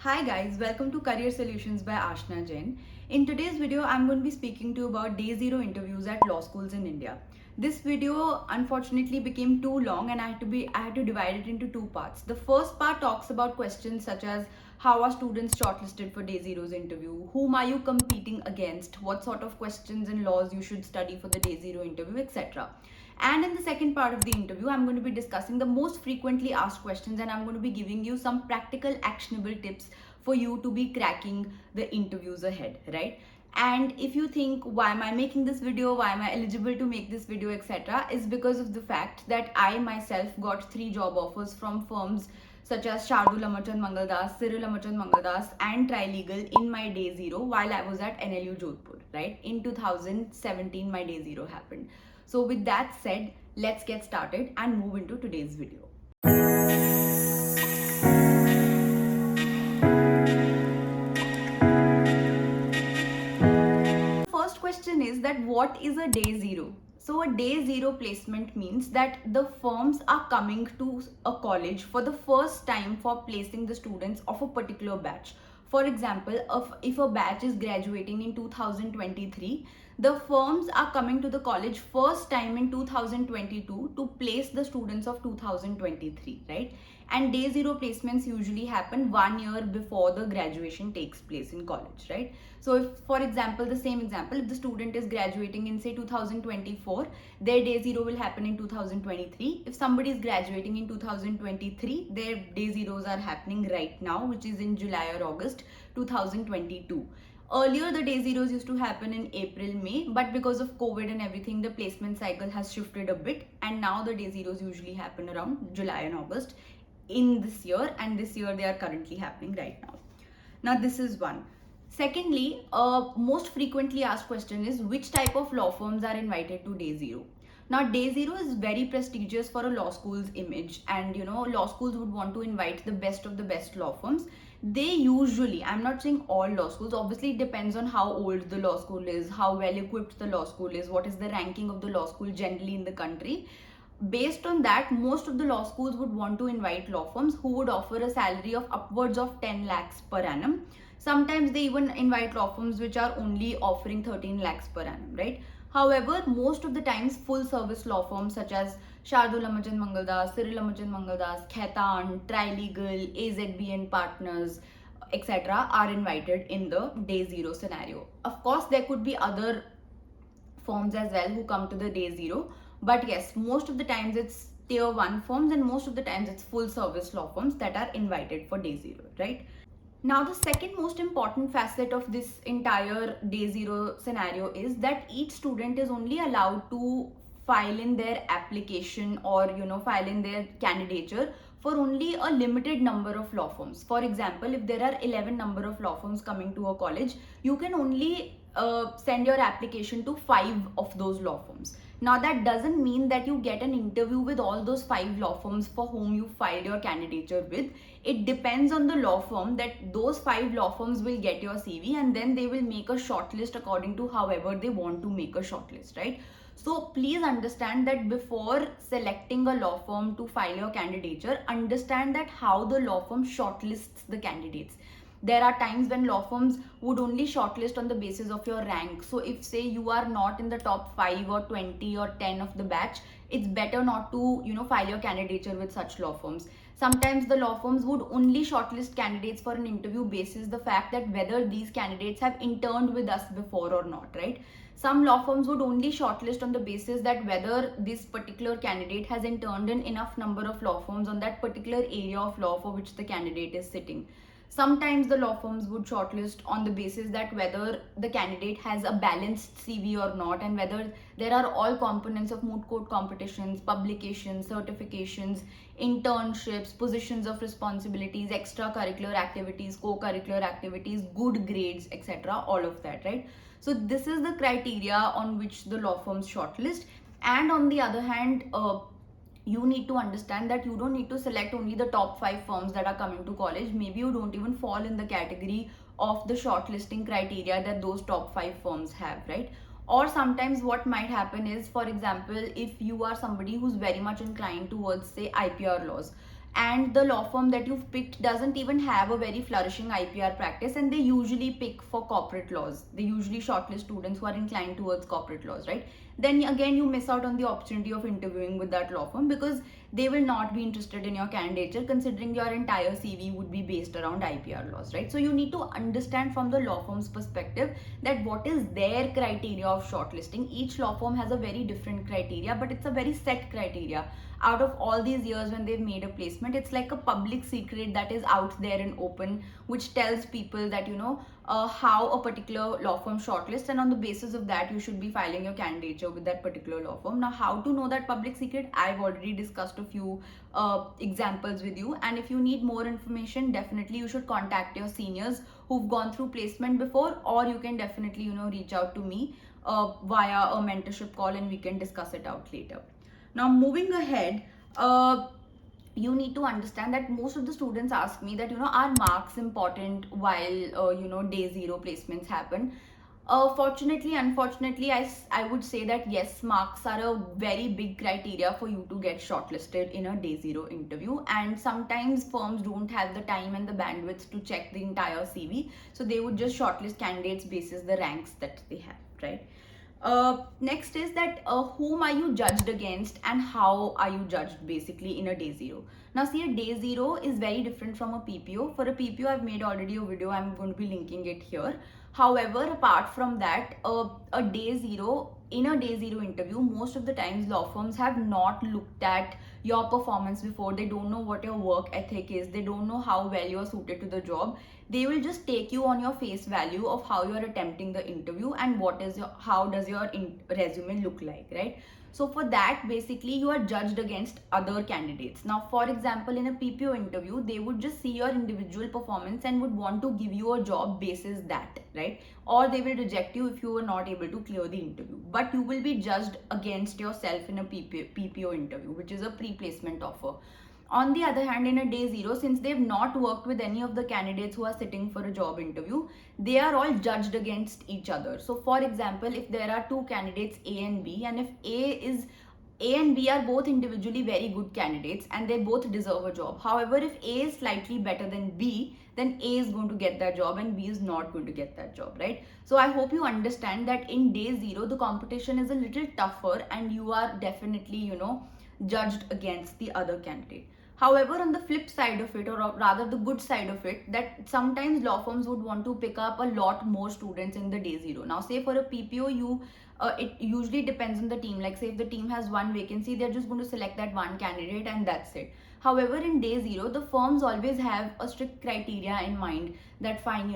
Hi guys, welcome to Career Solutions by Aashna Jain. In today's video, I'm going to be speaking to you about day zero interviews at law schools in India. This video unfortunately became too long and I had to divide it into two parts. The first part talks about questions such as how are students shortlisted for day zero's interview, whom are you competing against, what sort of questions and laws you should study for the day zero interview, etc. And in the second part of the interview, I'm going to be discussing the most frequently asked questions and I'm going to be giving you some practical, actionable tips for you to be cracking the interviews ahead, right? And if you think, why am I making this video? Why am I eligible to make this video, etc., is because of the fact that I myself got 3 job offers from firms such as Shardul Amachan Mangaldas, Cyril Amachan Mangaldas, and Trilegal in my day zero while I was at NLU Jodhpur, right? In 2017, my day zero happened. So with that said, let's get started and move into today's video. First question is that what is a day zero? So a day zero placement means that the firms are coming to a college for the first time for placing the students of a particular batch. For example, if a batch is graduating in 2023, the firms are coming to the college first time in 2022 to place the students of 2023, right? And day zero placements usually happen 1 year before the graduation takes place in college, right? So if, for example, the same example, if the student is graduating in say 2024, their day zero will happen in 2023. If somebody is graduating in 2023, their day zeros are happening right now, which is in July or August 2022. Earlier, the day zeros used to happen in April, May, but because of COVID and everything, the placement cycle has shifted a bit, and now the day zeros usually happen around July and August in this year, and this year they are currently happening right now. Now, this is one. Secondly, most frequently asked question is which type of law firms are invited to day zero. Now, day zero is very prestigious for a law school's image, and law schools would want to invite the best of the best law firms. They usually, I'm not saying all law schools, obviously it depends on how old the law school is, how well equipped the law school is, what is the ranking of the law school generally in the country. Based on that, most of the law schools would want to invite law firms who would offer a salary of upwards of 10 lakhs per annum. Sometimes they even invite law firms which are only offering 13 lakhs per annum, right? However, most of the times full service law firms such as Shardul Amachan Mangaldas, Cyril Amachan Mangaldas, Khaitan, Trilegal, AZBN Partners, etc. are invited in the day zero scenario. Of course, there could be other firms as well who come to the day zero, but yes, most of the times it's tier 1 firms and most of the times it's full service law firms that are invited for day zero, right? Now, the second most important facet of this entire day zero scenario is that each student is only allowed to file in their application or file in their candidature for only a limited number of law firms. For example, if there are 11 number of law firms coming to a college, you can only send your application to 5 of those law firms. Now, that doesn't mean that you get an interview with all those 5 law firms for whom you filed your candidature with. It depends on the law firm that those 5 law firms will get your CV and then they will make a shortlist according to however they want to make a shortlist, right? So please understand that before selecting a law firm to file your candidature, understand that how the law firm shortlists the candidates. There are times when law firms would only shortlist on the basis of your rank. So if say you are not in the top 5 or 20 or 10 of the batch, it's better not to file your candidature with such law firms. Sometimes the law firms would only shortlist candidates for an interview basis the fact that whether these candidates have interned with us before or not, right? Some law firms would only shortlist on the basis that whether this particular candidate has interned in enough number of law firms on that particular area of law for which the candidate is sitting. Sometimes the law firms would shortlist on the basis that whether the candidate has a balanced CV or not, and whether there are all components of moot court competitions, publications, certifications, internships, positions of responsibilities, extracurricular activities, co-curricular activities, good grades, etc. All of that, right? So this is the criteria on which the law firms shortlist. And on the other hand, you need to understand that you don't need to select only the top 5 firms that are coming to college. Maybe you don't even fall in the category of the shortlisting criteria that those top 5 firms have, right? Or sometimes what might happen is, for example, if you are somebody who's very much inclined towards say IPR laws, and the law firm that you've picked doesn't even have a very flourishing IPR practice, and they usually pick for corporate laws. They usually shortlist students who are inclined towards corporate laws, right? Then again, you miss out on the opportunity of interviewing with that law firm, because they will not be interested in your candidature, considering your entire CV would be based around IPR laws, right? So you need to understand from the law firm's perspective that what is their criteria of shortlisting. Each law firm has a very different criteria, but it's a very set criteria. Out of all these years when they've made a placement, it's like a public secret that is out there and open, which tells people that, how a particular law firm shortlists, and on the basis of that you should be filing your candidature with that particular law firm. Now, how to know that public secret? I've already discussed a few examples with you, and if you need more information, definitely you should contact your seniors who've gone through placement before, or you can definitely reach out to me via a mentorship call, and we can discuss it out later. Now, moving ahead, you need to understand that most of the students ask me that, are marks important while, day zero placements happen? Fortunately, unfortunately, I would say that yes, marks are a very big criteria for you to get shortlisted in a day zero interview. And sometimes firms don't have the time and the bandwidth to check the entire CV. So they would just shortlist candidates basis the ranks that they have, right? Next is that whom are you judged against and how are you judged basically in a day zero. Now, see, a day zero is very different from a PPO. For a PPO, I've made already a video. I'm going to be linking it here. However, apart from that, a day zero, in a day zero interview, most of the times law firms have not looked at your performance before. They don't know what your work ethic is. They don't know how well you're suited to the job. They will just take you on your face value of how you're attempting the interview and how does your resume look like, right? So for that, basically you are judged against other candidates. Now, for example, in a PPO interview, they would just see your individual performance and would want to give you a job basis that, right? Or they will reject you if you were not able to clear the interview. But you will be judged against yourself in a PPO interview, which is a pre-placement offer. On the other hand, in a day zero, since they've not worked with any of the candidates who are sitting for a job interview, they are all judged against each other. So for example, if there are two candidates, A and B, and if A and B are both individually very good candidates and they both deserve a job. However, if A is slightly better than B, then A is going to get that job and B is not going to get that job, right? So I hope you understand that in day zero, the competition is a little tougher and you are definitely, judged against the other candidate. However, on the flip side of it, or rather the good side of it, that sometimes law firms would want to pick up a lot more students in the day zero. Now, say for a PPO, it usually depends on the team. Like say if the team has one vacancy, they're just going to select that one candidate and that's it. However, in day zero, the firms always have a strict criteria in mind that fine,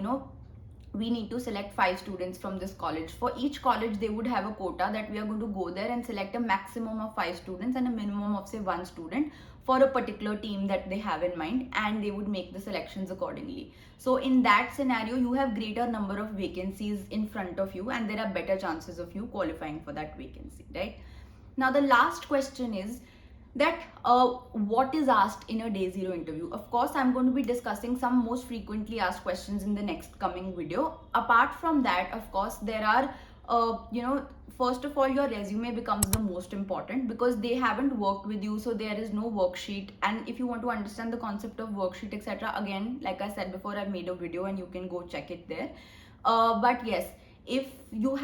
we need to select 5 students from this college. For each college, they would have a quota that we are going to go there and select a maximum of 5 students and a minimum of say 1 student for a particular team that they have in mind, and they would make the selections accordingly. So in that scenario, you have greater number of vacancies in front of you and there are better chances of you qualifying for that vacancy, right? Now, the last question is that what is asked in a day zero interview. Of course, I'm going to be discussing some most frequently asked questions in the next coming video. Apart from that, of course, there are first of all, your resume becomes the most important because they haven't worked with you, so there is no worksheet. And if you want to understand the concept of worksheet, etc., again, like I said before, I've made a video and you can go check it there. But yes, if you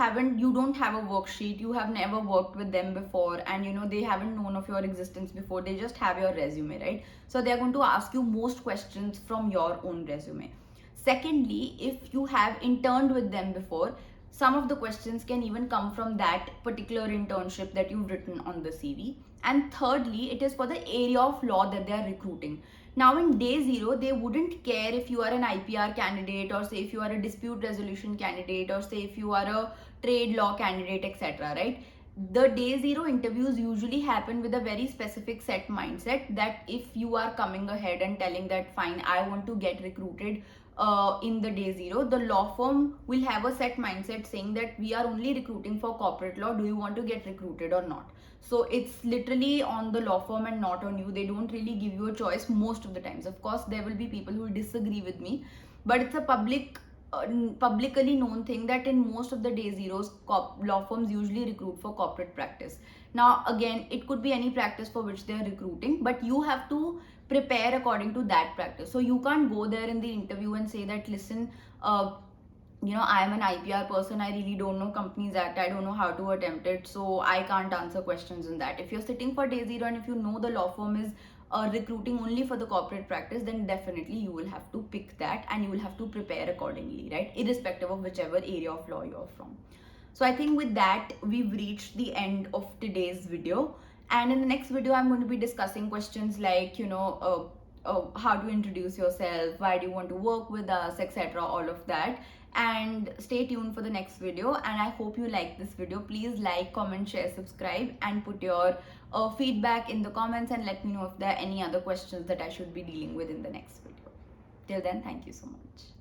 don't have a worksheet, you have never worked with them before, and they haven't known of your existence before, they just have your resume, right? So they're going to ask you most questions from your own resume. Secondly, if you have interned with them before, some of the questions can even come from that particular internship that you've written on the CV. And thirdly, it is for the area of law that they are recruiting. Now, in day zero, they wouldn't care if you are an IPR candidate, or say if you are a dispute resolution candidate, or say if you are a trade law candidate, etc., right? The day zero interviews usually happen with a very specific set mindset that if you are coming ahead and telling that fine, I want to get recruited in the day zero, the law firm will have a set mindset saying that we are only recruiting for corporate law. Do you want to get recruited or not? So it's literally on the law firm and not on you. They don't really give you a choice most of the times. Of course, there will be people who will disagree with me, but it's a publicly known thing that in most of the day zeros, law firms usually recruit for corporate practice. Now, again, it could be any practice for which they are recruiting, but you have to prepare according to that practice. So you can't go there in the interview and say that, listen, I am an IPR person, I really don't know Companies Act, I don't know how to attempt it, so I can't answer questions in that. If you're sitting for day zero and if you know the law firm is recruiting only for the corporate practice, then definitely you will have to pick that and you will have to prepare accordingly, right? Irrespective of whichever area of law you're from. So I think with that, we've reached the end of today's video. And in the next video, I'm going to be discussing questions like, how to introduce yourself, why do you want to work with us, etc. All of that. And stay tuned for the next video. And I hope you like this video. Please like, comment, share, subscribe, and put your feedback in the comments and let me know if there are any other questions that I should be dealing with in the next video. Till then, thank you so much.